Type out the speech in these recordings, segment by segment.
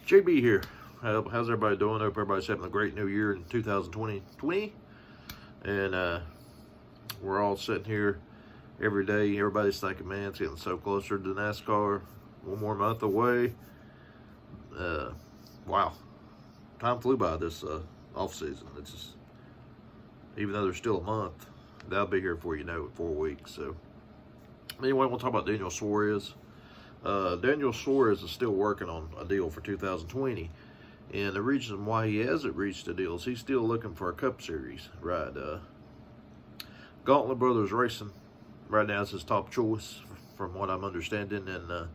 JB here. How's everybody doing? Hope everybody's having a great new year in 2020. And we're all sitting here every day. Everybody's thinking, man, it's getting so closer to NASCAR. One more month away. Wow. Time flew by this off season. It's just, even though there's still a month, that'll be here before you know it, 4 weeks. So anyway, we'll talk about Daniel Suarez. Daniel Suarez is still working on a deal for 2020. And the reason why he hasn't reached a deal is he's still looking for a Cup Series ride. Gauntlet Brothers Racing right now is his top choice, from what I'm understanding. And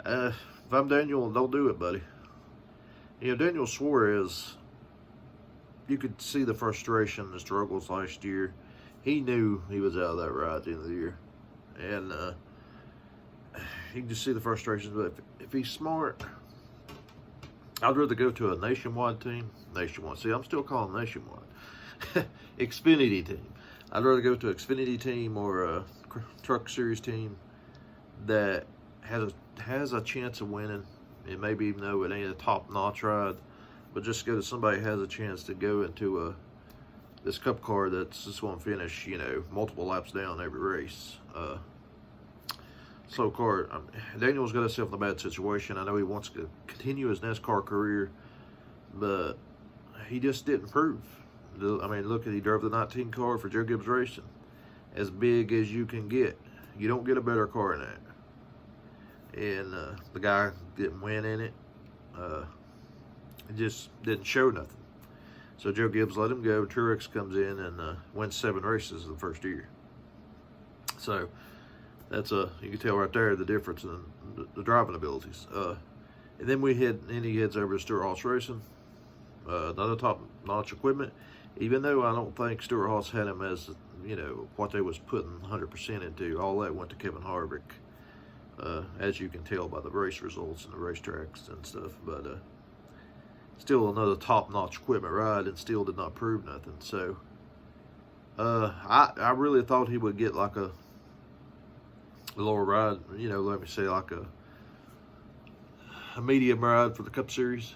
if I'm Daniel, don't do it, buddy. You know, Daniel Suarez, you could see the frustration, the struggles last year. He knew he was out of that ride at the end of the year. And you can just see the frustrations. But if he's smart, I'd rather go to a nationwide team. See, I'm still calling nationwide. Xfinity team. I'd rather go to an Xfinity team or a Truck Series team that has a chance of winning. And maybe even though it ain't a top-notch ride, but just go to somebody that has a chance to go into this Cup car that's just going to finish, you know, multiple laps down every race. Slow car. Daniel's got himself in a bad situation. I know he wants to continue his NASCAR career, but he just didn't prove. I mean, look, he drove the 19 car for Joe Gibbs Racing, as big as you can get. You don't get a better car than that. And the guy didn't win in it. It just didn't show nothing. So Joe Gibbs let him go. Truex comes in and wins 7 races the first year. So that's you can tell right there the difference in the driving abilities. And then he heads over to Stewart-Haas Racing, another top-notch equipment. Even though I don't think Stewart-Haas had him as, you know, what they was putting 100% into, all that went to Kevin Harvick, as you can tell by the race results and the racetracks and stuff. But still another top-notch equipment ride, and still did not prove nothing. So I really thought he would get like a lower ride, you know, let me say like a medium ride for the Cup Series.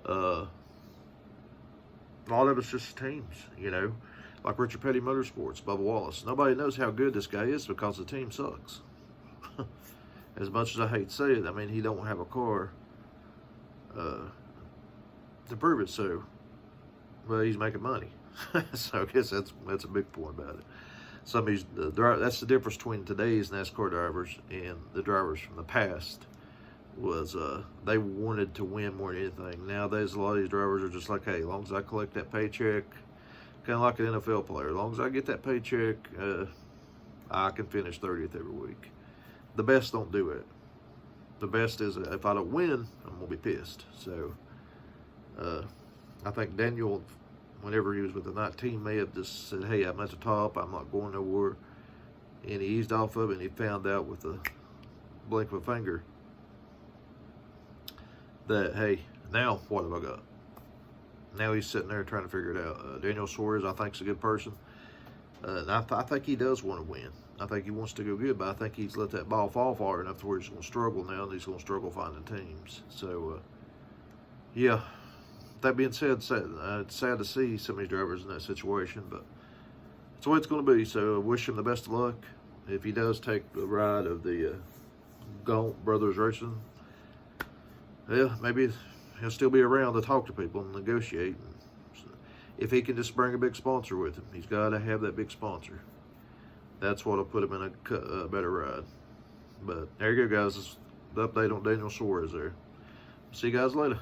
All of it's just teams, you know, like Richard Petty Motorsports, Bubba Wallace. Nobody knows how good this guy is because the team sucks. As much as I hate to say it, I mean, he don't have a car to prove it. So, well, he's making money. So I guess that's a big point about it. That's the difference between today's NASCAR drivers and the drivers from the past. Was they wanted to win more than anything. Nowadays, a lot of these drivers are just like, hey, as long as I collect that paycheck, kind of like an NFL player, as long as I get that paycheck, I can finish 30th every week. The best don't do it. The best is, if I don't win, I'm going to be pissed. So I think Daniel, whenever he was with the 19, may have just said, hey, I'm at the top, I'm not going nowhere. And he eased off of it, and he found out with a blink of a finger that, hey, now what have I got? Now he's sitting there trying to figure it out. Daniel Suarez, I think, is a good person. And I think he does want to win. I think he wants to go good, but I think he's let that ball fall far enough to where he's going to struggle now, and he's going to struggle finding teams. So, yeah. That being said, it's sad to see some of these drivers in that situation, but it's the way it's going to be. So I wish him the best of luck. If he does take the ride of the Gauntlet Brothers Racing, yeah, maybe he'll still be around to talk to people and negotiate. If he can just bring a big sponsor with him, he's got to have that big sponsor. That's what'll put him in a better ride. But there you go, guys. It's the update on Daniel Suarez there. See you guys later.